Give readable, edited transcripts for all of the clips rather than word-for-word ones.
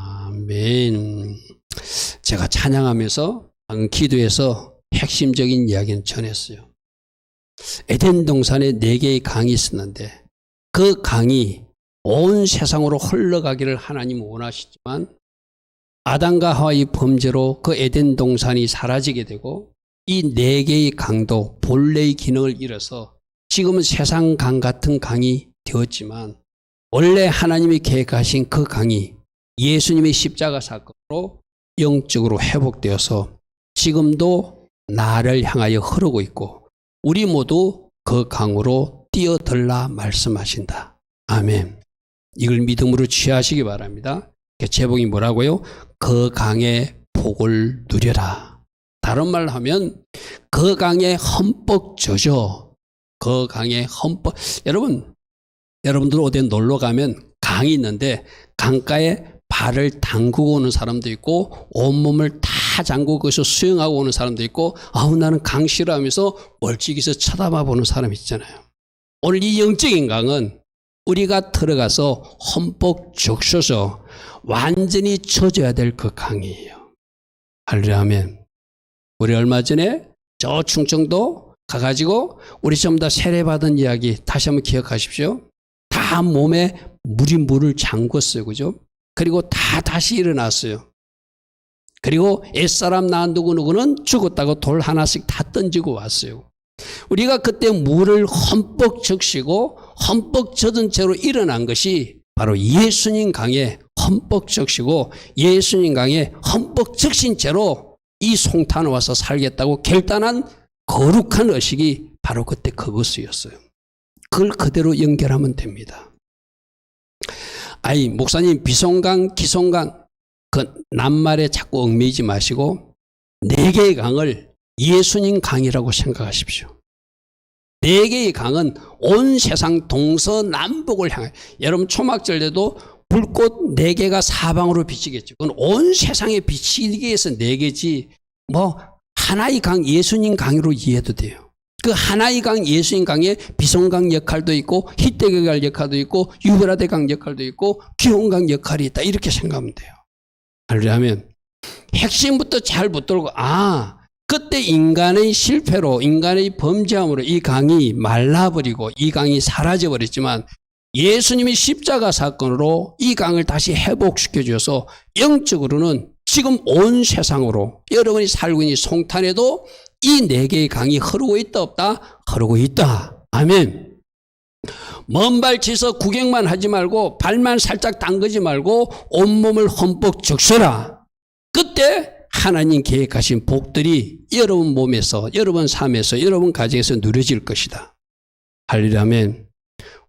아멘. 제가 찬양하면서 기도에서 핵심적인 이야기는 전했어요. 에덴 동산에 4개의 강이 있었는데 그 강이 온 세상으로 흘러가기를 하나님은 원하시지만 아담과 하와의 범죄로 그 에덴 동산이 사라지게 되고 이 4개의 강도 본래의 기능을 잃어서 지금은 세상 강 같은 강이 되었지만 원래 하나님이 계획하신 그 강이 예수님의 십자가 사건으로 영적으로 회복되어서 지금도 나를 향하여 흐르고 있고 우리 모두 그 강으로 뛰어들라 말씀하신다. 아멘. 이걸 믿음으로 취하시기 바랍니다. 제목이 뭐라고요? 그 강의 복을 누려라. 다른 말로 하면 그 강에 흠뻑 젖어. 그 강에 흠뻑. 여러분들 어디 놀러 가면 강이 있는데 강가에 발을 담그고 오는 사람도 있고 온몸을 다 잠그고 거기서 수영하고 오는 사람도 있고 아우 나는 강 싫어하면서 멀찍이서 쳐다봐 보는 사람이 있잖아요. 오늘 이 영적인 강은 우리가 들어가서 흠뻑 적셔서 완전히 젖어야 될 그 강이에요. 할렐루야 아멘. 우리 얼마 전에 저 충청도 가가지고 우리 전부 다 세례받은 이야기 다시 한번 기억하십시오. 다 몸에 물을 잠궜어요. 그죠? 그리고 다 다시 일어났어요. 그리고 옛사람 나 누구누구는 죽었다고 돌 하나씩 다 던지고 왔어요. 우리가 그때 물을 흠뻑 적시고 흠뻑 젖은 채로 일어난 것이 바로 예수님 강에 흠뻑 적시고 예수님 강에 흠뻑 적신 채로 이 송탄에 와서 살겠다고 결단한 거룩한 의식이 바로 그때 그것이었어요. 그걸 그대로 연결하면 됩니다. 아이 목사님 비송강 기송강 그 낱말에 자꾸 얽매이지 마시고 4개의 강을 예수님 강이라고 생각하십시오. 4개의 강은 온 세상 동서남북을 향해 여러분 초막절 때도 불꽃 4개가 사방으로 비치겠죠. 그건 온 세상에 비치기 위해서 4개지 뭐 하나의 강 예수님 강으로 이해해도 돼요. 그 하나의 강 예수님 강에 비송강 역할도 있고 히데갈 역할도 있고 유브라데 강 역할도 있고 기온강 역할이 있다 이렇게 생각하면 돼요. 하려면 핵심부터 잘 붙들고 그때 인간의 실패로 인간의 범죄함으로 이 강이 말라버리고 이 강이 사라져버렸지만 예수님이 십자가 사건으로 이 강을 다시 회복시켜 주셔서 영적으로는 지금 온 세상으로 여러분이 살고 있는 송탄에도 이 4개의 강이 흐르고 있다 없다? 흐르고 있다. 아멘. 먼 발 치서 구경만 하지 말고 발만 살짝 담그지 말고 온몸을 흠뻑 적셔라. 그때 하나님 계획하신 복들이 여러분 몸에서 여러분 삶에서 여러분 가정에서 누려질 것이다. 할렐루야 아멘.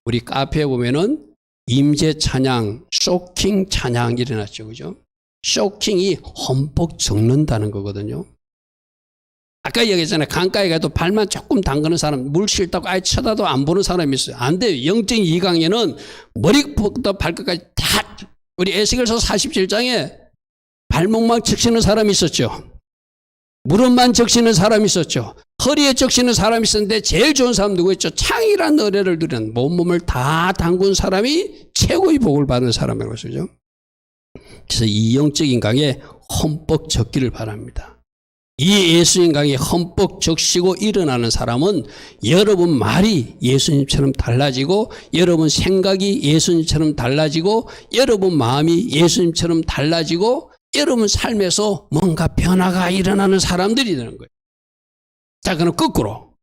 우리 카페에 보면은 임재 찬양, 쇼킹 찬양 일어났죠. 그죠? 쇼킹이 흠뻑 적는다는 거거든요. 아까 얘기했잖아요. 강가에 가도 발만 조금 담그는 사람, 물 싫다고 아예 쳐다도 안 보는 사람이 있어요. 안 돼요. 영적인 이 강에는 머리부터 발끝까지 다 우리 에스겔서 47장에 발목만 적시는 사람이 있었죠. 무릎만 적시는 사람이 있었죠. 허리에 적시는 사람이 있었는데 제일 좋은 사람 누구였죠? 창이란 의뢰를 누린 온몸을 다 담근 사람이 최고의 복을 받는 사람이라고 그러죠. 그래서 이 영적인 강에 흠뻑 적기를 바랍니다. 이 예수님 강에 흠뻑 적시고 일어나는 사람은 여러분 말이 예수님처럼 달라지고 여러분 생각이 예수님처럼 달라지고 여러분 마음이 예수님처럼 달라지고 여러분 삶에서 뭔가 변화가 일어나는 사람들이 되는 거예요. 자, 그럼 거꾸로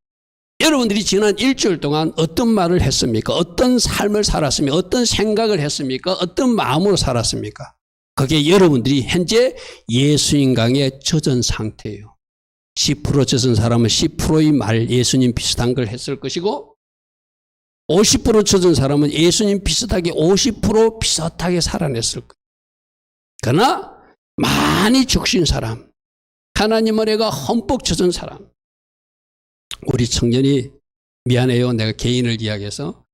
여러분들이 지난 일주일 동안 어떤 말을 했습니까? 어떤 삶을 살았습니까? 어떤 생각을 했습니까? 어떤 마음으로 살았습니까? 그게 여러분들이 현재 예수님 강에 젖은 상태예요. 10% 젖은 사람은 10%의 말 예수님 비슷한 걸 했을 것이고 50% 젖은 사람은 예수님 비슷하게 50% 비슷하게 살아냈을 거예요. 그러나 많이 적신 사람, 하나님 은혜가 흠뻑 젖은 사람. 우리 청년이 미안해요. 내가 개인을 이야기해서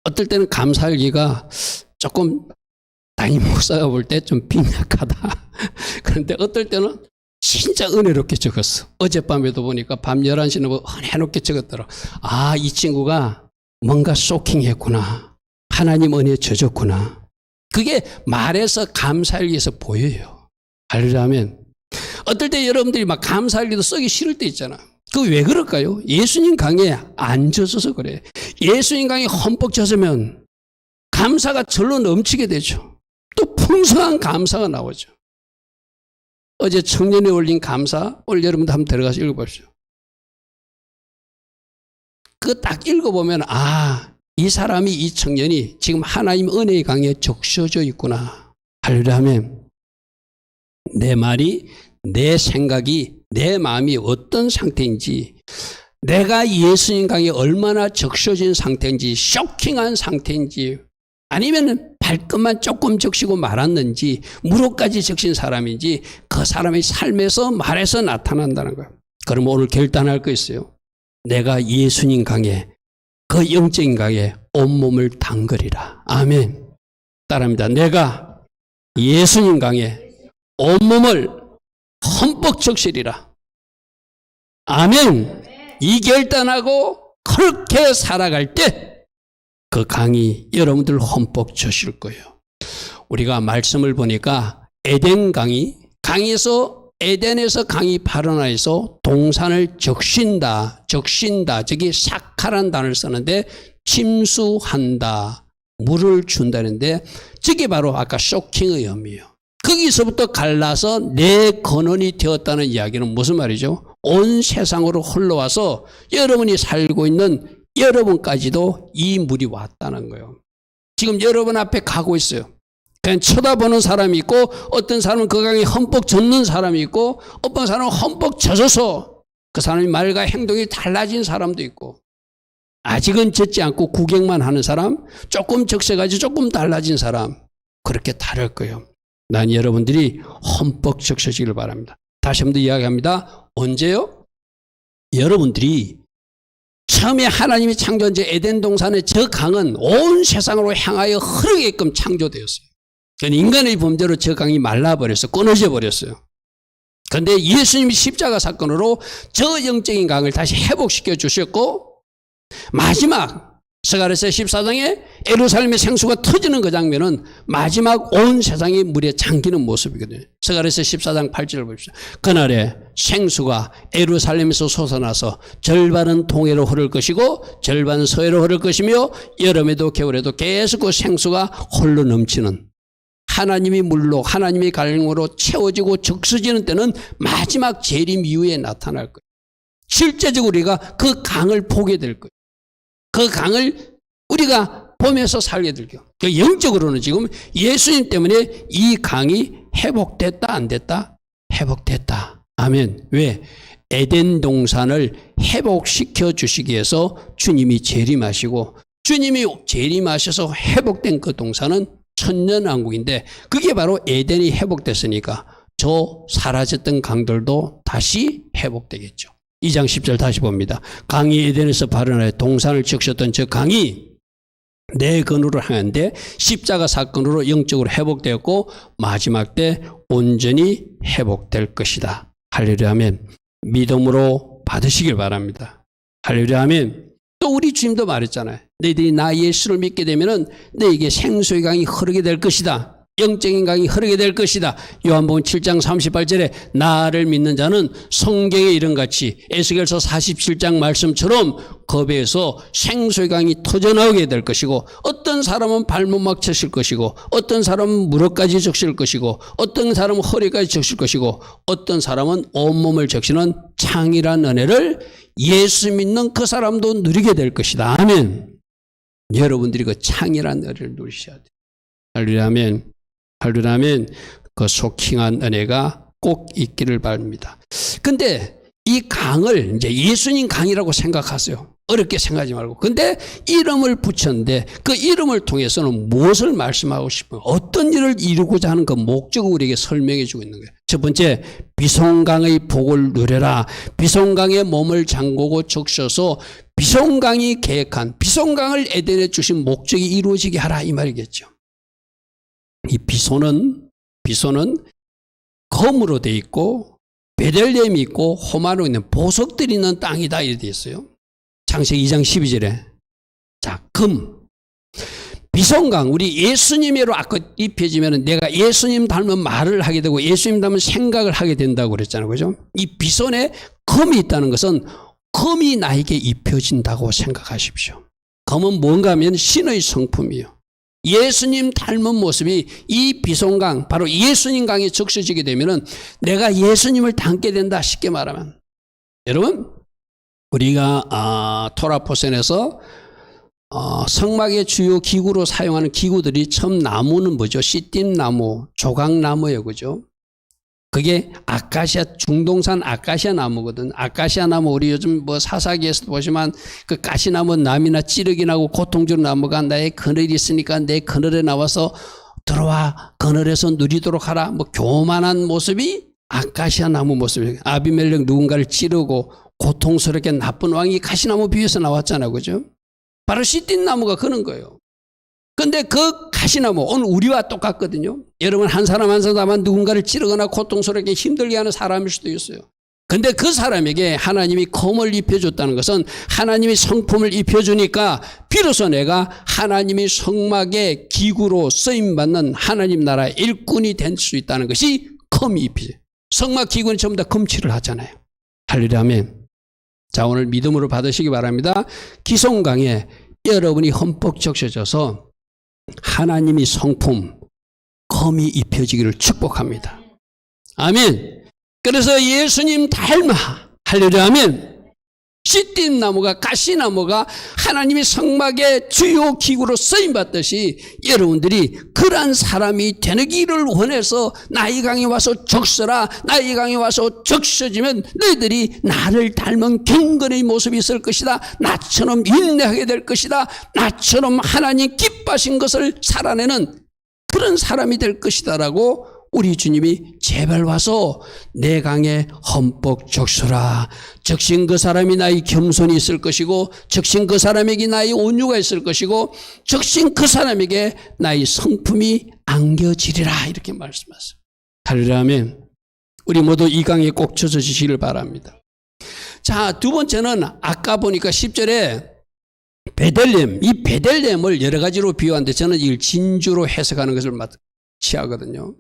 어떨 때는 감사하기가 조금 담임 목사가 볼 때 좀 빈약하다. 그런데 어떨 때는 진짜 은혜롭게 적었어. 어젯밤에도 보니까 밤 11시는 뭐 해놓게 적었더라. 이 친구가 뭔가 쇼킹했구나. 하나님 은혜에 젖었구나. 그게 말에서 감사일기에서 보여요. 하려면 어떨 때 여러분들이 막 감사일기도 쓰기 싫을 때 있잖아. 그 왜 그럴까요? 예수님 강에 안 젖어서 그래. 예수님 강에 흠뻑 젖으면 감사가 절로 넘치게 되죠. 또 풍성한 감사가 나오죠. 어제 청년이 올린 감사, 오늘 여러분도 한번 들어가서 읽어보십시오. 그거 딱 읽어보면 이 사람이, 이 청년이 지금 하나님 은혜의 강에 적셔져 있구나. 하려면 내 말이, 내 생각이, 내 마음이 어떤 상태인지, 내가 예수님 강에 얼마나 적셔진 상태인지, 쇼킹한 상태인지, 아니면 발끝만 조금 적시고 말았는지, 무릎까지 적신 사람인지, 그 사람의 삶에서 말에서 나타난다는 거예요. 그럼 오늘 결단할 거 있어요. 내가 예수님 강에, 그 영적인 강에 온몸을 담그리라. 아멘. 따라합니다. 내가 예수님 강에 온몸을 흠뻑 적시리라. 아멘. 이 결단하고 그렇게 살아갈 때 그 강이 여러분들 흠뻑 젖을 거예요. 우리가 말씀을 보니까 에덴 강에서 에덴에서 강이 발원하여서 동산을 적신다. 저기 삭하란 단어를 쓰는데 침수한다. 물을 준다는데 저게 바로 아까 쇼킹의 의미예요. 거기서부터 갈라서 내 근원이 되었다는 이야기는 무슨 말이죠? 온 세상으로 흘러와서 여러분이 살고 있는 여러분까지도 이 물이 왔다는 거예요. 지금 여러분 앞에 가고 있어요. 그냥 쳐다보는 사람이 있고, 어떤 사람은 그 강에 흠뻑 젖는 사람이 있고, 어떤 사람은 흠뻑 젖어서 그 사람의 말과 행동이 달라진 사람도 있고, 아직은 젖지 않고 구경만 하는 사람, 조금 적셔가지고 조금 달라진 사람, 그렇게 다를 거예요. 난 여러분들이 흠뻑 적셔지길 바랍니다. 다시 한번 이야기합니다. 언제요? 여러분들이 처음에 하나님이 창조한 저 에덴 동산의 저 강은 온 세상으로 향하여 흐르게끔 창조되었어요. 인간의 범죄로 저 강이 말라버렸어요. 끊어져 버렸어요. 그런데 예수님이 십자가 사건으로 저 영적인 강을 다시 회복시켜 주셨고, 마지막 스가랴서 14장에 예루살렘의 생수가 터지는 그 장면은 마지막 온 세상이 물에 잠기는 모습이거든요. 스가랴서 14장 8절을 보십시오. 그날에 생수가 예루살렘에서 솟아나서 절반은 동해로 흐를 것이고 절반은 서해로 흐를 것이며 여름에도 겨울에도 계속 그 생수가 홀로 넘치는, 하나님이 물로, 하나님의 강으로 채워지고 적셔지는 때는 마지막 재림 이후에 나타날 거예요. 실제적으로 우리가 그 강을 보게 될 거예요. 그 강을 우리가 보면서 살게 될 거예요. 영적으로는 지금 예수님 때문에 이 강이 회복됐다 안 됐다? 회복됐다. 아멘. 왜? 에덴 동산을 회복시켜 주시기 위해서 주님이 재림하시고, 주님이 재림하셔서 회복된 그 동산은 천년왕국인데, 그게 바로 에덴이 회복됐으니까 저 사라졌던 강들도 다시 회복되겠죠. 2장 10절 다시 봅니다. 강이 에덴에서 발원하여 동산을 적셨던 저 강이 내 근으로 향한데 십자가 사건으로 영적으로 회복되었고 마지막 때 온전히 회복될 것이다. 할렐루야 아멘. 믿음으로 받으시길 바랍니다. 할렐루야 아멘. 또 우리 주님도 말했잖아요. 너희들이 나 예수를 믿게 되면은 너에게 생수의 강이 흐르게 될 것이다. 영적인 강이 흐르게 될 것이다. 요한복음 7장 38절에 나를 믿는 자는 성경에 이른같이 에스겔서 47장 말씀처럼 그 배에서 생수의 강이 터져나오게 될 것이고, 어떤 사람은 발목막 쳤을 것이고, 어떤 사람은 무릎까지 적실 것이고, 어떤 사람은 허리까지 적실 것이고, 어떤 사람은 온몸을 적시는 창이란 은혜를 예수 믿는 그 사람도 누리게 될 것이다. 아멘. 여러분들이 그 창이란 은혜를 누리셔야 돼요. 할렐루야 아멘. 할렐루야면 그 쇼킹한 은혜가 꼭 있기를 바랍니다. 근데 이 강을 이제 예수님 강이라고 생각하세요. 어렵게 생각하지 말고. 근데 이름을 붙였는데 그 이름을 통해서는 무엇을 말씀하고 싶어요? 어떤 일을 이루고자 하는 그 목적을 우리에게 설명해 주고 있는 거예요. 첫 번째, 비송강의 복을 누려라. 비송강에 몸을 잠그고 적셔서 비송강이 계획한, 비송강을 에덴에 주신 목적이 이루어지게 하라, 이 말이겠죠. 이 비소는 검으로 되어 있고 베들레헴이 있고 호마로 있는 보석들이 있는 땅이다 이렇게 되어 있어요. 창세기 2장 12절에 자, 금. 비송강, 우리 예수님으로 입혀지면 내가 예수님 닮은 말을 하게 되고 예수님 닮은 생각을 하게 된다고 그랬잖아요. 그죠? 이 비손에 검이 있다는 것은 검이 나에게 입혀진다고 생각하십시오. 검은 뭔가 하면 신의 성품이요. 예수님 닮은 모습이 이 비송강, 바로 예수님 강에 적셔지게 되면은 내가 예수님을 닮게 된다. 쉽게 말하면. 여러분, 우리가 토라포센에서 성막의 주요 기구로 사용하는 기구들이 처음 나무는 뭐죠? 씨띠나무, 조각나무예요. 그죠? 그게 아카시아, 중동산 아카시아 나무거든. 아카시아 나무, 우리 요즘 뭐 사사기에서 보시면 그 가시나무 남이나 찌르기 나고 고통 주는 나무가 나의 그늘이 있으니까 내 그늘에 나와서 들어와 그늘에서 누리도록 하라. 뭐 교만한 모습이 아카시아 나무 모습이에요. 아비멜렉 누군가를 찌르고 고통스럽게 나쁜 왕이 가시나무 비유에서 나왔잖아요. 그죠? 바로 씨띠나무가 그런 거예요. 근데 그 가시나무, 오늘 우리와 똑같거든요. 여러분 한 사람 한 사람만 누군가를 찌르거나 고통스럽게 힘들게 하는 사람일 수도 있어요. 근데 그 사람에게 하나님이 검을 입혀줬다는 것은 하나님이 성품을 입혀주니까 비로소 내가 하나님의 성막의 기구로 쓰임받는 하나님 나라의 일꾼이 될 수 있다는 것이 검이 입히죠. 성막 기구는 전부 다 검칠을 하잖아요. 할렐루야 아멘. 자, 오늘 믿음으로 받으시기 바랍니다. 기송강에 여러분이 흠뻑 적셔져서 하나님의 성품, 검이 입혀지기를 축복합니다. 아멘. 그래서 예수님 닮아. 할렐루야 아멘. 씨띠나무가, 가시나무가 하나님의 성막의 주요 기구로 쓰임받듯이 여러분들이 그러한 사람이 되기를 원해서 나의 강에 와서 적셔라. 나의 강에 와서 적셔지면 너희들이 나를 닮은 경건의 모습이 있을 것이다. 나처럼 인내하게 될 것이다. 나처럼 하나님 기뻐하신 것을 살아내는 그런 사람이 될 것이다 라고 우리 주님이 제발 와서 내 강에 흠뻑 적셔라. 적신 그 사람이 나의 겸손이 있을 것이고 적신 그 사람에게 나의 온유가 있을 것이고 적신 그 사람에게 나의 성품이 안겨지리라 이렇게 말씀하세요. 할렐루야 아멘. 우리 모두 이 강에 꼭 젖어지시기를 바랍니다. 자, 두 번째는 아까 보니까 10절에 베들레헴, 이 베들레헴을 여러 가지로 비유하는데 저는 이걸 진주로 해석하는 것을 취하거든요.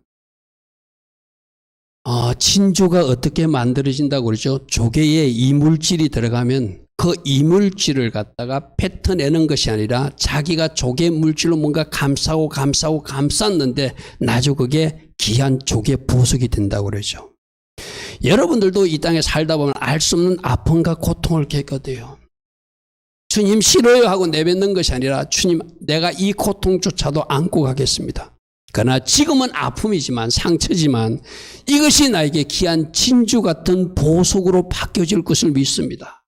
진주가 어떻게 만들어진다고 그러죠? 조개에 이물질이 들어가면 그 이물질을 갖다가 뱉어내는 것이 아니라 자기가 조개 물질로 뭔가 감쌌는데 나중에 그게 귀한 조개 보석이 된다고 그러죠. 여러분들도 이 땅에 살다 보면 알 수 없는 아픔과 고통을 겪거든요. 주님 싫어요 하고 내뱉는 것이 아니라 주님 내가 이 고통조차도 안고 가겠습니다. 그러나 지금은 아픔이지만 상처지만 이것이 나에게 귀한 진주 같은 보석으로 바뀌어질 것을 믿습니다.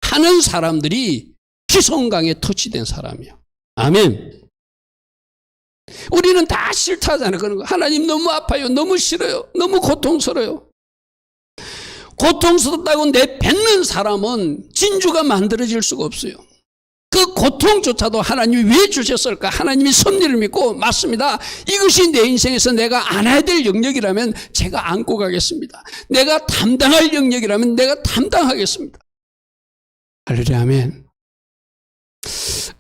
하는 사람들이 기송강에 터치된 사람이요. 아멘. 우리는 다 싫다 하잖아요. 그런 거. 하나님 너무 아파요. 너무 싫어요. 너무 고통스러워요. 고통스럽다고 내뱉는 사람은 진주가 만들어질 수가 없어요. 그 고통조차도 하나님이 왜 주셨을까? 하나님이 섭리를 믿고 맞습니다. 이것이 내 인생에서 내가 안아야 될 영역이라면 제가 안고 가겠습니다. 내가 담당할 영역이라면 내가 담당하겠습니다. 할렐루야 아멘.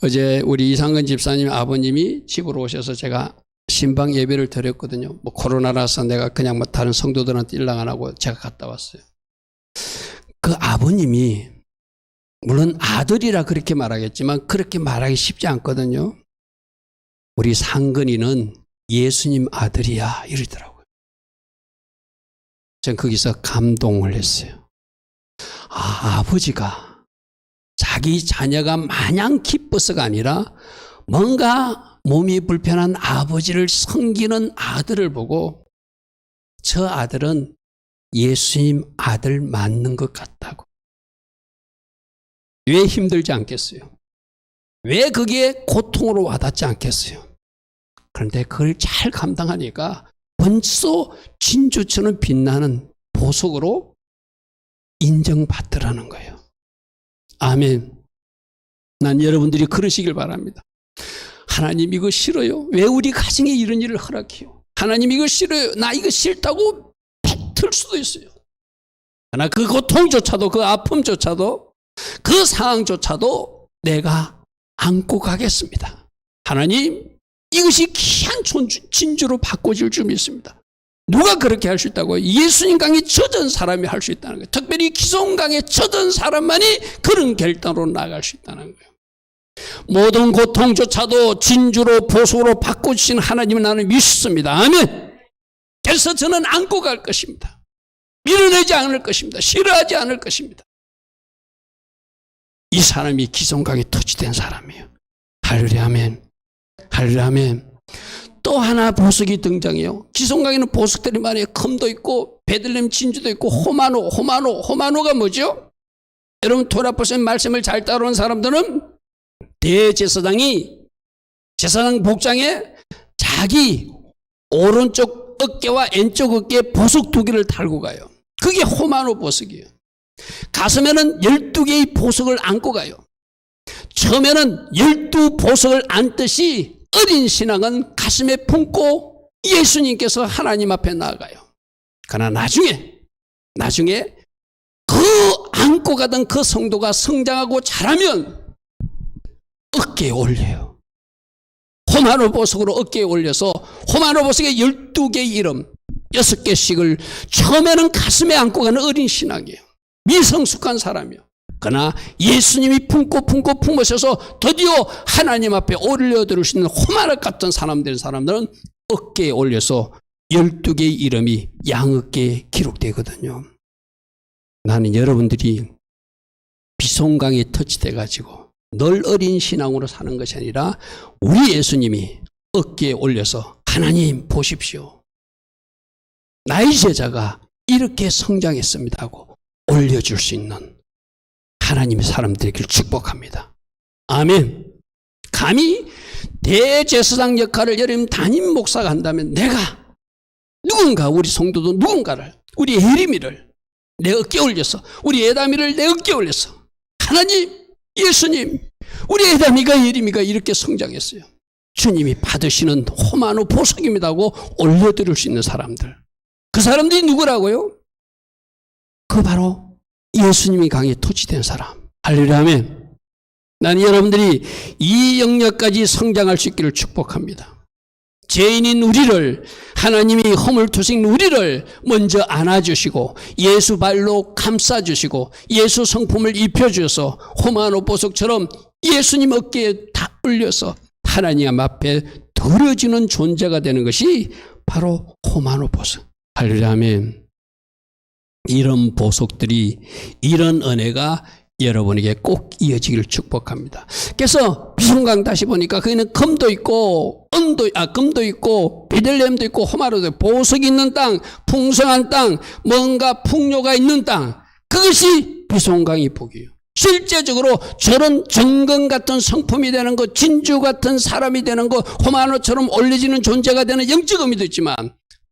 어제 우리 이상근 집사님 아버님이 집으로 오셔서 제가 신방 예배를 드렸거든요. 뭐 코로나라서 내가 그냥 뭐 다른 성도들한테 연락 안 하고 제가 갔다 왔어요. 그 아버님이 물론 아들이라 그렇게 말하겠지만 그렇게 말하기 쉽지 않거든요. 우리 상근이는 예수님 아들이야 이러더라고요. 전 거기서 감동을 했어요. 아버지가 자기 자녀가 마냥 기뻐서가 아니라 뭔가 몸이 불편한 아버지를 섬기는 아들을 보고 저 아들은 예수님 아들 맞는 것 같다고. 왜 힘들지 않겠어요? 왜 그게 고통으로 와닿지 않겠어요? 그런데 그걸 잘 감당하니까 벌써 진주처럼 빛나는 보석으로 인정받더라는 거예요. 아멘. 난 여러분들이 그러시길 바랍니다. 하나님 이거 싫어요. 왜 우리 가정에 이런 일을 허락해요? 하나님 이거 싫어요. 나 이거 싫다고 뱉을 수도 있어요. 그러나 그 고통조차도 그 아픔조차도 그 상황조차도 내가 안고 가겠습니다. 하나님, 이것이 귀한 진주로 바꿔질 줄 믿습니다. 누가 그렇게 할 수 있다고요? 예수님 강에 젖은 사람이 할 수 있다는 거예요. 특별히 기성강에 젖은 사람만이 그런 결단으로 나아갈 수 있다는 거예요. 모든 고통조차도 진주로 보석으로 바꿔주신 하나님을 나는 믿습니다. 아멘. 그래서 저는 안고 갈 것입니다. 밀어내지 않을 것입니다. 싫어하지 않을 것입니다. 이 사람이 기성강에 터치된 사람이에요. 할렐루야 아멘. 할렐루야 아멘. 또 하나 보석이 등장해요. 기성강에는 보석들이 많아요. 금도 있고 베들레헴 진주도 있고 호마노가 뭐죠? 여러분 토라포스의 말씀을 잘 따라온 사람들은 대제사장이 제사장 복장에 자기 오른쪽 어깨와 왼쪽 어깨에 보석 2개를 달고 가요. 그게 호마노 보석이에요. 가슴에는 12개의 보석을 안고 가요. 처음에는 12보석을 안듯이 어린 신앙은 가슴에 품고 예수님께서 하나님 앞에 나아가요. 그러나 나중에 그 안고 가던 그 성도가 성장하고 자라면 어깨에 올려요. 호마노 보석으로 어깨에 올려서 호마노 보석의 12개의 이름 6개씩을 처음에는 가슴에 안고 가는 어린 신앙이에요. 미성숙한 사람이요. 그러나 예수님이 품으셔서 드디어 하나님 앞에 올려드릴 수 있는 호마노 같은 사람들은 어깨에 올려서 12개의 이름이 양어깨에 기록되거든요. 나는 여러분들이 비송강에 터치돼가지고 늘 어린 신앙으로 사는 것이 아니라 우리 예수님이 어깨에 올려서 하나님 보십시오. 나의 제자가 이렇게 성장했습니다 하고 올려줄 수 있는 하나님의 사람들에게 축복합니다. 아멘. 감히 대제사장 역할을 여러분 담임 목사가 한다면 내가 누군가 우리 성도도 누군가를 우리 예림이를 내 어깨에 올려서 우리 예담이를 내 어깨에 올려서 하나님 예수님 우리 예담이가 예림이가 이렇게 성장했어요. 주님이 받으시는 호마노 보석입니다 하고 올려드릴 수 있는 사람들. 그 사람들이 누구라고요? 그 바로 예수님이 강에 터치된 사람. 할렐루야 아멘. 나는 여러분들이 이 영역까지 성장할 수 있기를 축복합니다. 죄인인 우리를 하나님이 허물투신 우리를 먼저 안아주시고 예수 발로 감싸주시고 예수 성품을 입혀주셔서 호마노 보석처럼 예수님 어깨에 다 올려서 하나님 앞에 들어지는 존재가 되는 것이 바로 호마노 보석. 할렐루야 아멘. 이런 보석들이 이런 은혜가 여러분에게 꼭 이어지기를 축복합니다. 그래서 비송강 다시 보니까 거기는 금도 있고 금도 있고 베들레헴도 있고 호마노도 있고 보석이 있는 땅, 풍성한 땅, 뭔가 풍요가 있는 땅, 그것이 비송강이 복이에요. 실제적으로 저런 정금 같은 성품이 되는 것, 진주 같은 사람이 되는 것, 호마노처럼 올려지는 존재가 되는 영적 의미도 있지만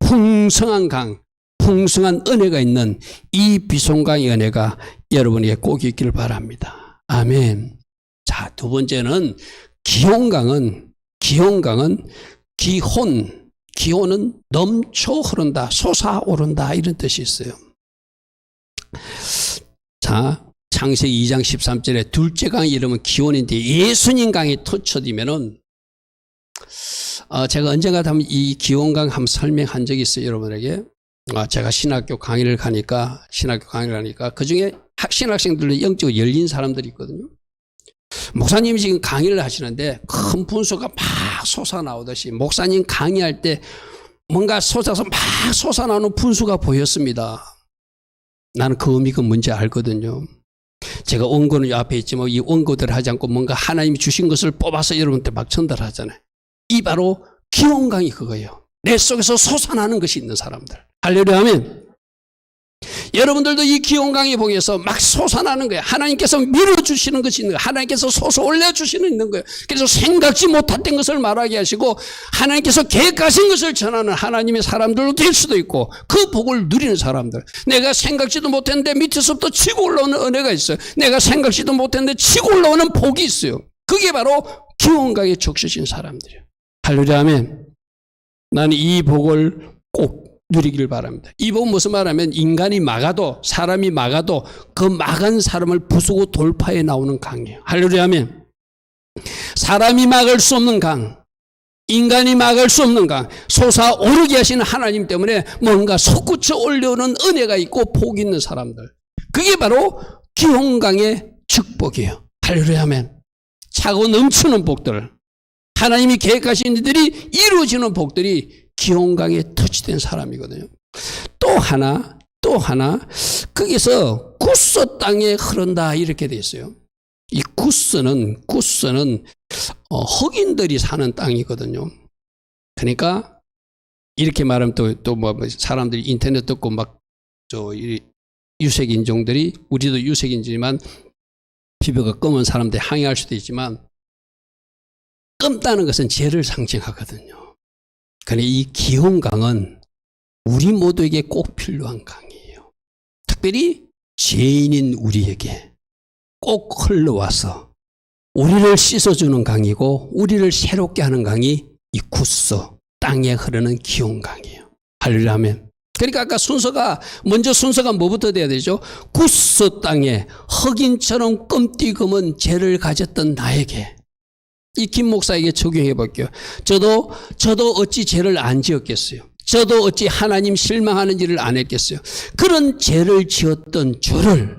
풍성한 강, 풍성한 은혜가 있는 이 비송강의 은혜가 여러분에게 꼭 있기를 바랍니다. 아멘. 자, 두 번째는 기혼강은 기혼은 넘쳐 흐른다, 솟아오른다 이런 뜻이 있어요. 자, 창세기 2장 13절에 둘째 강의 이름은 기혼인데 예수님 강이 터쳐지면은 제가 언젠가 이 기혼강 한번 설명한 적이 있어요, 여러분에게. 제가 신학교 강의를 가니까 그 중에 신학생들로 영적으로 열린 사람들이 있거든요. 목사님이 지금 강의를 하시는데 큰 분수가 막 솟아나오듯이 목사님 강의할 때 뭔가 솟아서 막 솟아나오는 분수가 보였습니다. 나는 그 의미가 뭔지 알거든요. 제가 원고는 앞에 있지만 이 원고대로 하지 않고 뭔가 하나님이 주신 것을 뽑아서 여러분한테 막 전달하잖아요. 이 바로 기혼강이 그거예요. 내 속에서 솟아나는 것이 있는 사람들. 할렐루야 아멘. 여러분들도 이 기혼강의 복에서 막 솟아나는 거예요. 하나님께서 밀어주시는 것이 있는 거예요. 하나님께서 솟아올려주시는 있는 거예요. 그래서 생각지 못했던 것을 말하게 하시고 하나님께서 계획하신 것을 전하는 하나님의 사람들도 될 수도 있고 그 복을 누리는 사람들. 내가 생각지도 못했는데 밑에서부터 치고 올라오는 은혜가 있어요. 내가 생각지도 못했는데 치고 올라오는 복이 있어요. 그게 바로 기혼강에 적셔진 사람들이에요. 할렐루야 아멘. 나는 이 복을 꼭 누리기를 바랍니다. 이 복은 무슨 말하면 인간이 막아도 사람이 막아도 그 막은 사람을 부수고 돌파해 나오는 강이에요. 할렐루야 아멘. 사람이 막을 수 없는 강, 인간이 막을 수 없는 강, 솟아오르게 하시는 하나님 때문에 뭔가 솟구쳐 올려오는 은혜가 있고 복이 있는 사람들, 그게 바로 기홍강의 축복이에요. 할렐루야 아멘. 차고 넘치는 복들, 하나님이 계획하신 일들이 이루어지는 복들이 기홍강에 터치된 사람이거든요. 또 하나 거기서 구스 땅에 흐른다 이렇게 돼 있어요. 이 구스는 흑인들이 사는 땅이거든요. 그러니까 이렇게 말하면 또 뭐 사람들이 인터넷 듣고 막 유색 인종들이, 우리도 유색 인종이지만 피부가 검은 사람들이 항의할 수도 있지만, 검다는 것은 죄를 상징하거든요. 그런데 이 기홍강은 우리 모두에게 꼭 필요한 강이에요. 특별히 죄인인 우리에게 꼭 흘러와서 우리를 씻어주는 강이고 우리를 새롭게 하는 강이 이 구스 땅에 흐르는 기홍강이에요. 할렐루야 아멘. 그러니까 아까 먼저 순서가 뭐부터 돼야 되죠? 구스 땅에 흑인처럼 끔띠금은 죄를 가졌던 나에게, 이 김 목사에게 적용해 볼게요. 저도 어찌 죄를 안 지었겠어요? 저도 어찌 하나님 실망하는 일을 안 했겠어요? 그런 죄를 지었던 저를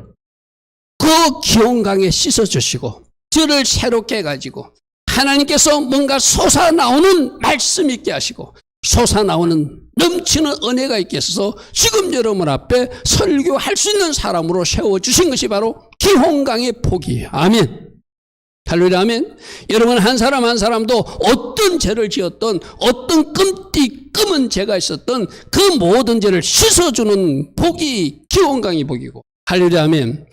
그 기홍강에 씻어주시고 저를 새롭게 해가지고 하나님께서 뭔가 솟아나오는 말씀 있게 하시고 솟아나오는 넘치는 은혜가 있게 있어서 지금 여러분 앞에 설교할 수 있는 사람으로 세워주신 것이 바로 기홍강의 복이에요. 아멘. 할렐루야 아멘. 여러분 한 사람 한 사람도 어떤 죄를 지었던, 어떤 검은 죄가 있었던 그 모든 죄를 씻어주는 복이 기홍강의 복이고, 할렐루야 아멘.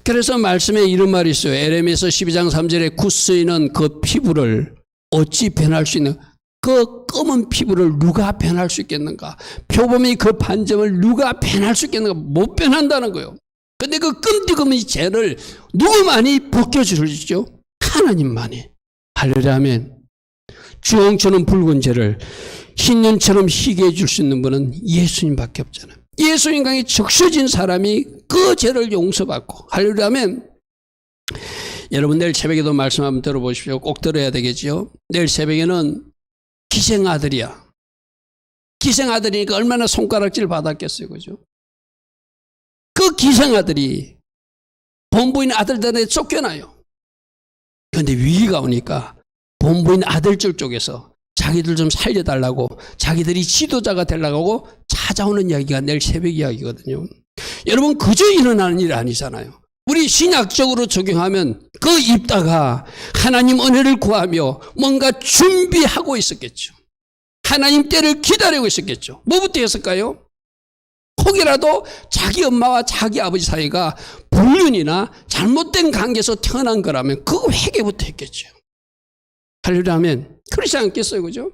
그래서 말씀에 이런 말이 있어요. 에레미야서 12장 3절에 구스이는 그 피부를 어찌 변할 수 있는, 그 검은 피부를 누가 변할 수 있겠는가? 표범이 그 반점을 누가 변할 수 있겠는가? 못 변한다는 거예요. 근데 그 끔찍한 죄를 누구만이 벗겨주시죠? 하나님만이. 할렐루야 아멘. 주홍처럼 붉은 죄를 흰눈처럼 희게 해줄 수 있는 분은 예수님밖에 없잖아요. 예수님 강에 적셔진 사람이 그 죄를 용서받고, 할렐루야 아멘. 여러분 내일 새벽에도 말씀 한번 들어보십시오. 꼭 들어야 되겠죠. 내일 새벽에는 기생아들이야. 기생아들이니까 얼마나 손가락질 받았겠어요. 그죠? 그 기생아들이 본부인 아들들한테 쫓겨나요. 그런데 위기가 오니까 본부인 아들들 쪽에서 자기들 좀 살려달라고, 자기들이 지도자가 되려고 하고 찾아오는 이야기가 내일 새벽 이야기거든요. 여러분 그저 일어나는 일 아니잖아요. 우리 신약적으로 적용하면 그 입다가 하나님 은혜를 구하며 뭔가 준비하고 있었겠죠. 하나님 때를 기다리고 있었겠죠. 뭐부터 했을까요? 혹이라도 자기 엄마와 자기 아버지 사이가 불륜이나 잘못된 관계에서 태어난 거라면 그 회개부터 했겠죠. 할렐루야 아멘. 그렇지 않겠어요? 그죠?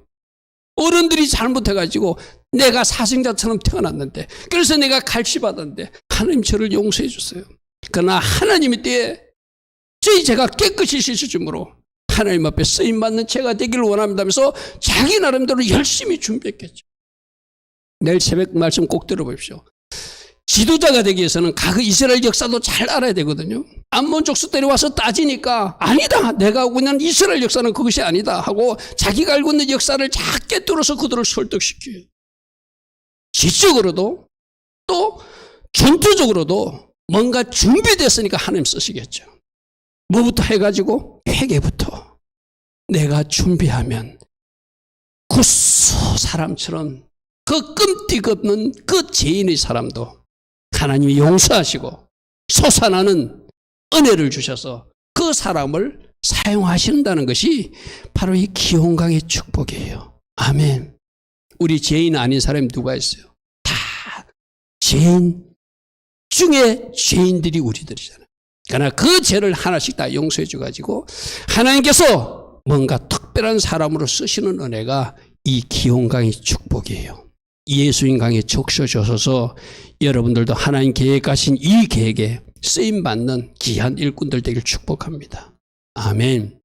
어른들이 잘못해가지고 내가 사생자처럼 태어났는데, 그래서 내가 갈취받았는데 하나님 저를 용서해 주세요. 그러나 하나님의 때에 저희 죄가 깨끗이 씻어줌으로 하나님 앞에 쓰임받는 죄가 되기를 원합니다면서 자기 나름대로 열심히 준비했겠죠. 내일 새벽 말씀 꼭 들어보십시오. 지도자가 되기 위해서는 각 이스라엘 역사도 잘 알아야 되거든요. 암몬 족속들이 와서 따지니까 아니다, 내가 알고 있는 이스라엘 역사는 그것이 아니다 하고 자기가 알고 있는 역사를 작게 뚫어서 그들을 설득시켜요. 지적으로도 또 전투적으로도 뭔가 준비됐으니까 하나님 쓰시겠죠. 뭐부터 해가지고? 회개부터. 내가 준비하면 구스 사람처럼 그 끔찍 없는 그 죄인의 사람도 하나님이 용서하시고 솟아나는 은혜를 주셔서 그 사람을 사용하신다는 것이 바로 이 기홍강의 축복이에요. 아멘. 우리 죄인 아닌 사람이 누가 있어요? 다 죄인 중에 죄인들이 우리들이잖아요. 그러나 그 죄를 하나씩 다 용서해 줘가지고 하나님께서 뭔가 특별한 사람으로 쓰시는 은혜가 이 기홍강의 축복이에요. 예수님 강에 적셔주셔서 여러분들도 하나님 계획하신 이 계획에 쓰임받는 귀한 일꾼들 되길 축복합니다. 아멘.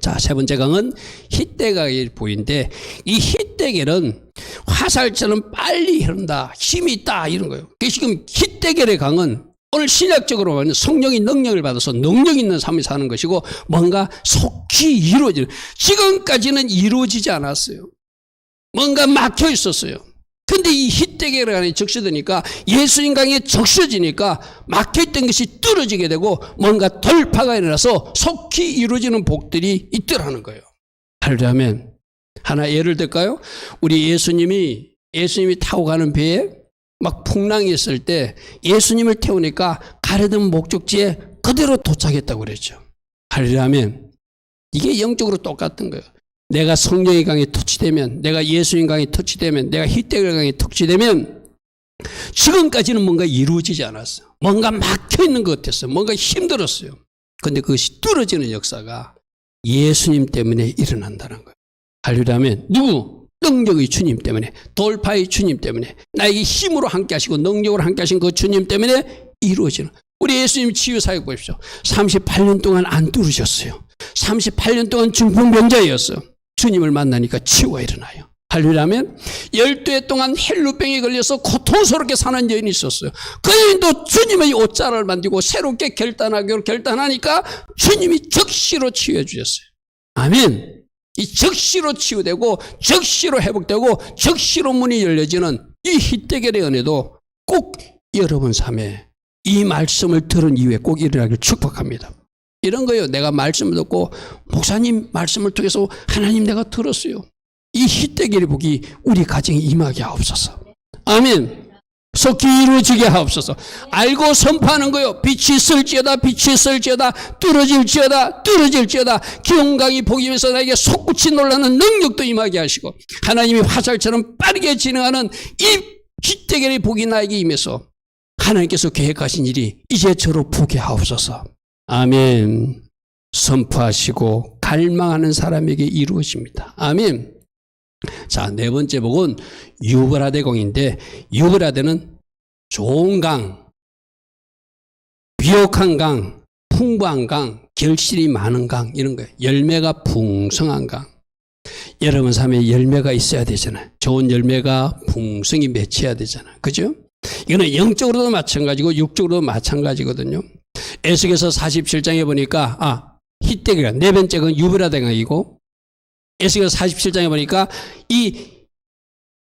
자, 세 번째 강은 희대강의 보인데, 이 희대결은 화살처럼 빨리 흐른다, 힘이 있다 이런 거예요. 지금 희대결의 강은 오늘 신약적으로 보면 성령이 능력을 받아서 능력 있는 삶을 사는 것이고 뭔가 속히 이루어지는, 지금까지는 이루어지지 않았어요. 뭔가 막혀 있었어요. 근데 이 희대계를 안에 적셔지니까, 예수님 강에 적셔지니까 막혀있던 것이 뚫어지게 되고 뭔가 돌파가 일어나서 속히 이루어지는 복들이 있더라는 거예요. 하려면 하나 예를 들까요? 우리 예수님이 타고 가는 배에 막 풍랑이 있을 때 예수님을 태우니까 가려던 목적지에 그대로 도착했다고 그랬죠. 하려면 이게 영적으로 똑같은 거예요. 내가 성령의 강에 터치되면, 내가 예수님 강에 터치되면, 내가 희대의 강에 터치되면 지금까지는 뭔가 이루어지지 않았어요. 뭔가 막혀있는 것 같았어요. 뭔가 힘들었어요. 그런데 그것이 뚫어지는 역사가 예수님 때문에 일어난다는 거예요. 하려면 누구? 능력의 주님 때문에, 돌파의 주님 때문에, 나에게 힘으로 함께 하시고 능력으로 함께 하신 그 주님 때문에 이루어지는. 우리 예수님 치유사역 보십시오. 38년 동안 안 뚫으셨어요. 38년 동안 중풍병자였어요. 주님을 만나니까 치유가 일어나요. 하려면 12해 동안 헬루병에 걸려서 고통스럽게 사는 여인이 있었어요. 그 여인도 주님의 옷자락을 만지고 새롭게 결단하니까 주님이 즉시로 치유해 주셨어요. 아멘. 이 즉시로 치유되고 즉시로 회복되고 즉시로 문이 열려지는 이 희대결의 은혜도 꼭 여러분 삶에 이 말씀을 들은 이후에 꼭 일어나길 축복합니다. 이런 거예요. 내가 말씀을 듣고 목사님 말씀을 통해서 하나님 내가 들었어요. 이 희대결의 복이 우리 가정에 임하게 하옵소서. 아멘. 속히 이루어지게 하옵소서. 알고 선포하는 거요. 빛이 있을지어다, 빛이 있을지어다, 뚫어질지어다. 기온강이 복이면서 나에게 솟구치 놀라는 능력도 임하게 하시고, 하나님이 화살처럼 빠르게 진행하는 이 희대결의 복이 나에게 임해서 하나님께서 계획하신 일이 이제 저로 보게 하옵소서. 아멘. 선포하시고 갈망하는 사람에게 이루어집니다. 아멘. 자, 네 번째 복은 유브라데강인데, 유브라데는 좋은 강, 비옥한 강, 풍부한 강, 결실이 많은 강, 이런 거예요. 열매가 풍성한 강. 여러분 삶에 열매가 있어야 되잖아요. 좋은 열매가 풍성히 맺혀야 되잖아요. 그죠? 이거는 영적으로도 마찬가지고 육적으로도 마찬가지거든요. 에스겔서 47장에 보니까 희대강, 네 번째가 유브라데강이고, 에스겔 47장에 보니까 이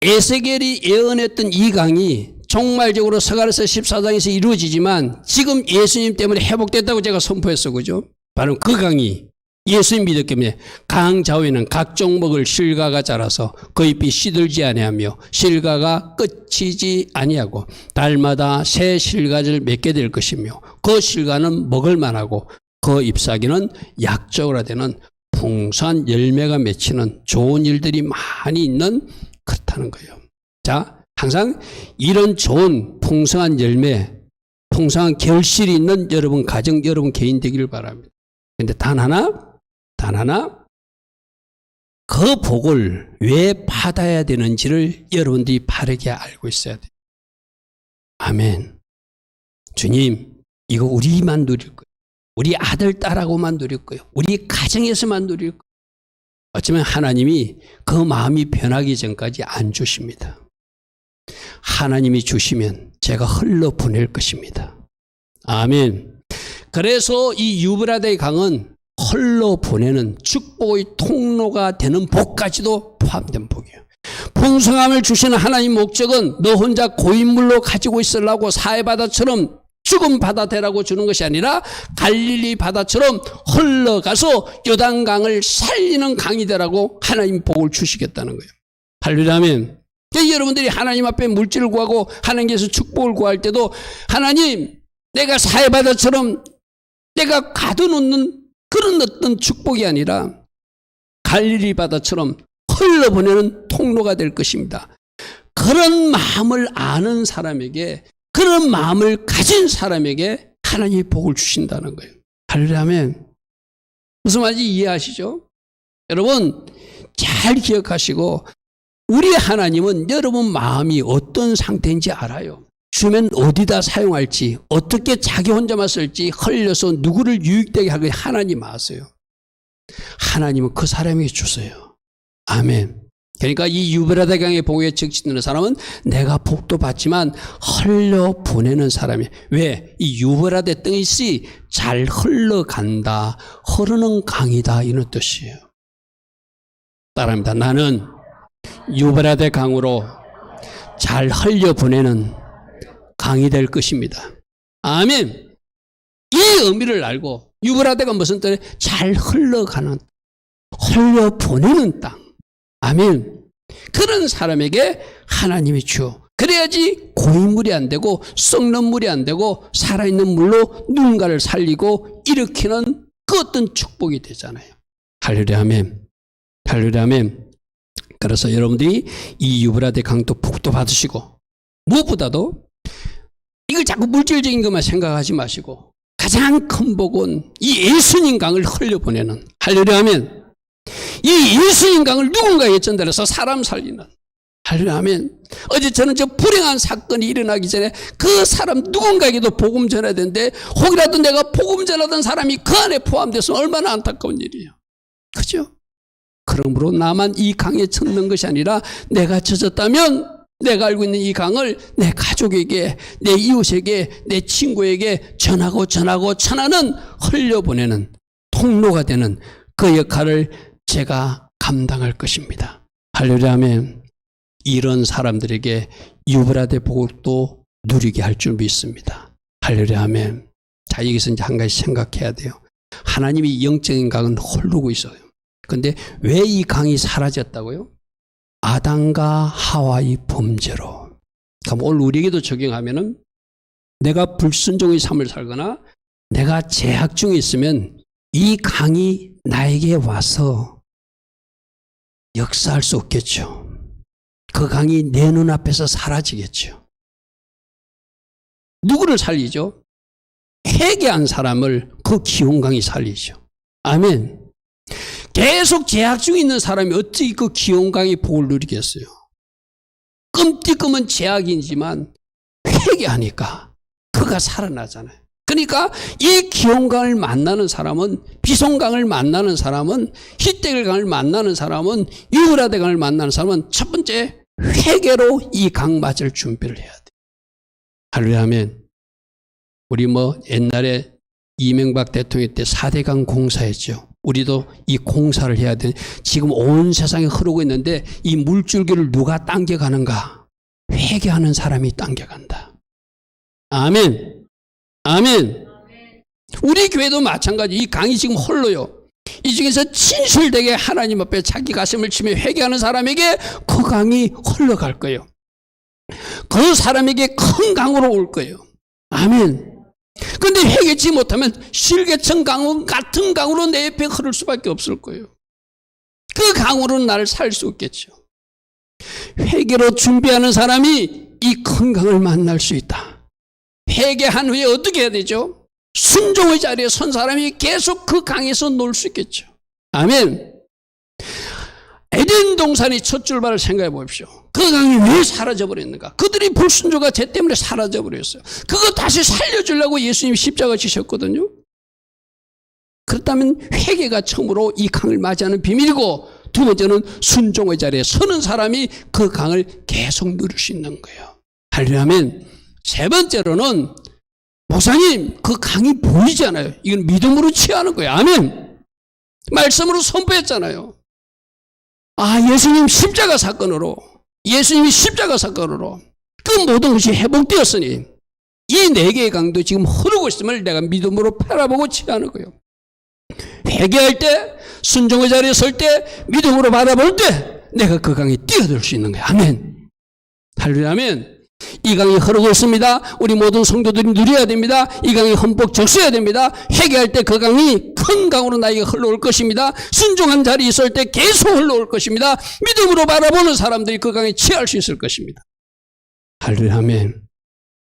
에스겔이 예언했던 이 강이 종말적으로 스가랴서 14장에서 이루어지지만 지금 예수님 때문에 회복됐다고 제가 선포했어. 그죠? 바로 그 강이 예수님 믿었기 때문에 강 좌우에는 각종 먹을 실과가 자라서 그 잎이 시들지 아니하며 실과가 끝이지 아니하고 달마다 새 실과를 맺게 될 것이며 그 실과는 먹을 만하고 그 잎사귀는 약적으로 풍성한 열매가 맺히는 좋은 일들이 많이 있는 그렇다는 거예요. 자, 항상 이런 좋은 풍성한 열매, 풍성한 결실이 있는 여러분 가정, 여러분 개인 되기를 바랍니다. 그런데 단 하나 그 복을 왜 받아야 되는지를 여러분들이 바르게 알고 있어야 돼요. 아멘. 주님, 이거 우리만 누릴 거예요. 우리 아들, 딸하고만 누릴 거예요. 우리 가정에서만 누릴 거예요. 어쩌면 하나님이 그 마음이 변하기 전까지 안 주십니다. 하나님이 주시면 제가 흘러 보낼 것입니다. 아멘. 그래서 이 유브라데 강은 흘러 보내는 축복의 통로가 되는 복까지도 포함된 복이에요. 풍성함을 주시는 하나님 목적은 너 혼자 고인물로 가지고 있으려고 사해바다처럼 죽은 바다 되라고 주는 것이 아니라 갈릴리 바다처럼 흘러가서 요단강을 살리는 강이 되라고 하나님 복을 주시겠다는 거예요. 할렐루야면 여러분들이 하나님 앞에 물질을 구하고 하나님께서 축복을 구할 때도 하나님 내가 사해바다처럼 내가 가둬놓는 그런 어떤 축복이 아니라 갈릴리 바다처럼 흘러보내는 통로가 될 것입니다. 그런 마음을 아는 사람에게, 그런 마음을 가진 사람에게 하나님이 복을 주신다는 거예요. 할렐루야면 무슨 말인지 이해하시죠? 여러분 잘 기억하시고, 우리 하나님은 여러분 마음이 어떤 상태인지 알아요. 주면 어디다 사용할지, 어떻게 자기 혼자만 쓸지, 흘려서 누구를 유익되게 하게 하나님 아세요. 하나님은 그 사람에게 주세요. 아멘. 그러니까 이 유브라데 강의 복에 적시되는 사람은 내가 복도 받지만 흘려 보내는 사람이에요. 왜? 이 유브라데 뜻이 잘 흘러간다, 흐르는 강이다, 이런 뜻이에요. 따라합니다. 나는 유브라데 강으로 잘 흘려 보내는 강이 될 것입니다. 아멘. 이 의미를 알고 유브라데가 무슨 뜻이에요? 잘 흘러가는, 흘려 보내는 땅. 아멘. 그런 사람에게 하나님이 주어. 그래야지 고인물이 안 되고 썩는 물이 안 되고 살아있는 물로 누군가를 살리고 일으키는 그 어떤 축복이 되잖아요. 할렐루야 아멘. 할렐루야 아멘. 그래서 여러분들이 이 유브라데 강도 복도 받으시고 무엇보다도 이걸 자꾸 물질적인 것만 생각하지 마시고 가장 큰 복은 이 예수님 강을 흘려보내는, 할렐루야 아멘. 이 예수님 강을 누군가에게 전달해서 사람 살리는, 할렐루야 아멘. 어제 저는 저 불행한 사건이 일어나기 전에 그 사람 누군가에게도 복음 전해야 되는데 혹이라도 내가 복음 전하던 사람이 그 안에 포함돼서 얼마나 안타까운 일이에요. 그죠? 그러므로 나만 이 강에 젖는 것이 아니라 내가 젖었다면 내가 알고 있는 이 강을 내 가족에게, 내 이웃에게, 내 친구에게 전하고 전하는, 흘려보내는 통로가 되는 그 역할을 제가 감당할 것입니다. 할렐루야 아멘. 이런 사람들에게 유브라데 복도 누리게 할 줄 믿습니다. 할렐루야 아멘. 자, 여기서 이제 한 가지 생각해야 돼요. 하나님이 영적인 강은 흐르고 있어요. 근데 왜 이 강이 사라졌다고요? 아담과 하와의 범죄로. 그럼 오늘 우리에게도 적용하면은 내가 불순종의 삶을 살거나 내가 죄악 중에 있으면 이 강이 나에게 와서 역사할 수 없겠죠. 그 강이 내 눈앞에서 사라지겠죠. 누구를 살리죠? 회개한 사람을 그 기운 강이 살리죠. 아멘. 계속 죄악 중에 있는 사람이 어찌 그 기운 강의 복을 누리겠어요? 끔찍끔은 죄악이지만 회개하니까 그가 살아나잖아요. 그러니까 이 기온강을 만나는 사람은, 비송강을 만나는 사람은, 히데겔강을 만나는 사람은, 유브라데강을 만나는 사람은 첫 번째 회개로 이 강 맞을 준비를 해야 돼요. 할렐루야 아멘. 우리 옛날에 이명박 대통령 때 4대강 공사했죠. 우리도 이 공사를 해야 돼. 지금 온 세상에 흐르고 있는데 이 물줄기를 누가 당겨가는가? 회개하는 사람이 당겨간다. 아멘. 아멘. 우리 교회도 마찬가지. 이 강이 지금 홀로요. 이 중에서 진실되게 하나님 앞에 자기 가슴을 치며 회개하는 사람에게 그 강이 흘러갈 거예요. 그 사람에게 큰 강으로 올 거예요. 아멘. 근데 회개치 못하면 실개천 강원 같은 강으로 내 옆에 흐를 수밖에 없을 거예요. 그 강으로는 나를 살 수 없겠죠. 회개로 준비하는 사람이 이 큰 강을 만날 수 있다. 회개한 후에 어떻게 해야 되죠? 순종의 자리에 선 사람이 계속 그 강에서 놀 수 있겠죠. 아멘. 에덴 동산의 첫 출발을 생각해 보십시오. 그 강이 왜 사라져버렸는가? 그들이 불순종과 죄 때문에 사라져버렸어요. 그거 다시 살려주려고 예수님이 십자가 지셨거든요. 그렇다면 회개가 처음으로 이 강을 맞이하는 비밀이고, 두 번째는 순종의 자리에 서는 사람이 그 강을 계속 누릴 수 있는 거예요. 할렐루야 아멘. 세 번째로는 목사님 그 강이 보이지 않아요. 이건 믿음으로 취하는 거예요. 아멘. 말씀으로 선포했잖아요. 예수님이 십자가 사건으로 그 모든 것이 회복되었으니 이 네 개의 강도 지금 흐르고 있음을 내가 믿음으로 바라보고 취하는 거예요. 회개할 때, 순종의 자리에 설 때, 믿음으로 바라볼 때 내가 그 강에 뛰어들 수 있는 거예요. 아멘. 할렐루야 아멘. 이 강이 흐르고 있습니다. 우리 모든 성도들이 누려야 됩니다. 이 강이 흠뻑 적셔야 됩니다. 회개할 때 그 강이 큰 강으로 나에게 흘러올 것입니다. 순종한 자리에 있을 때 계속 흘러올 것입니다. 믿음으로 바라보는 사람들이 그 강에 취할 수 있을 것입니다. 할렐루야 아멘.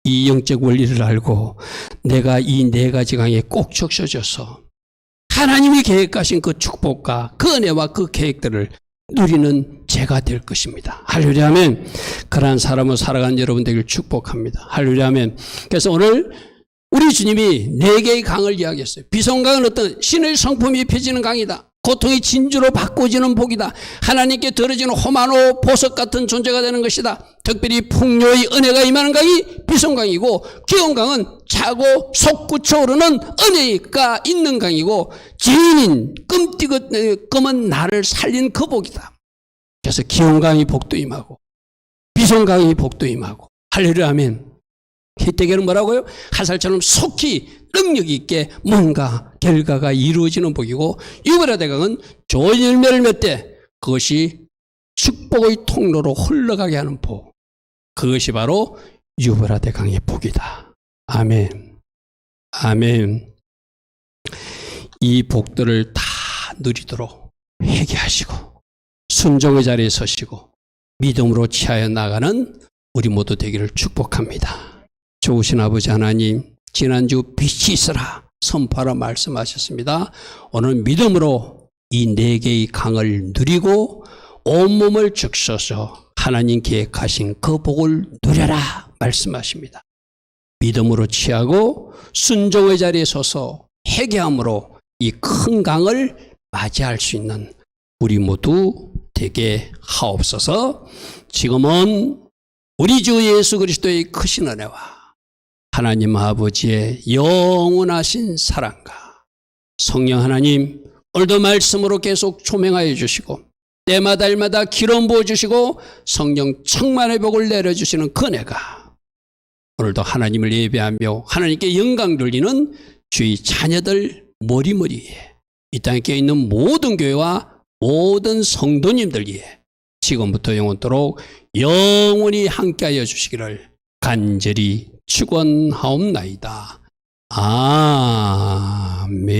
이 영적 원리를 알고 내가 이 네 가지 강에 꼭 적셔져서 하나님이 계획하신 그 축복과 그 은혜와 그 계획들을 누리는 제가 될 것입니다. 할렐루야 아멘. 그러한 사람으로 살아가는 여러분 되길 축복합니다. 할렐루야 아멘. 그래서 오늘 우리 주님이 네 개의 강을 이야기했어요. 비송강은 어떤 신의 성품이 펴지는 강이다. 고통이 진주로 바꿔지는 복이다. 하나님께 들어지는 호마노 보석 같은 존재가 되는 것이다. 특별히 풍요의 은혜가 임하는 강이 비송강이고, 기온 강은 차고 솟구쳐 오르는 은혜가 있는 강이고, 지인인 검은 나를 살린 그 복이다. 그래서 기온 강의 복도 임하고 비송강의 복도 임하고, 할렐루야 아멘. 희태계는 뭐라고요? 화살처럼 속히 능력 있게 뭔가 결과가 이루어지는 복이고, 유브라데강은 좋은 열매를 맺되 그것이 축복의 통로로 흘러가게 하는 복, 그것이 바로 유브라데강의 복이다. 아멘. 아멘. 이 복들을 다 누리도록 회개하시고 순종의 자리에 서시고 믿음으로 취하여 나가는 우리 모두 되기를 축복합니다. 좋으신 아버지 하나님, 지난주 빛이 있으라 선포하라 말씀하셨습니다. 오늘 믿음으로 이 네 개의 강을 누리고 온몸을 적셔서 하나님 계획하신 그 복을 누려라 말씀하십니다. 믿음으로 취하고 순종의 자리에 서서 회개함으로 이 큰 강을 맞이할 수 있는 우리 모두 되게 하옵소서. 지금은 우리 주 예수 그리스도의 크신 은혜와 하나님 아버지의 영원하신 사랑과 성령 하나님, 오늘도 말씀으로 계속 조명하여 주시고 때마다 일마다 기름 부어주시고 성령 충만의 복을 내려주시는 그 은혜가 오늘도 하나님을 예배하며 하나님께 영광 돌리는 주의 자녀들 머리머리에, 이 땅에 껴있는 모든 교회와 모든 성도님들 위해 지금부터 영원토록 영원히 함께하여 주시기를 간절히 축원하옵나이다. 아멘.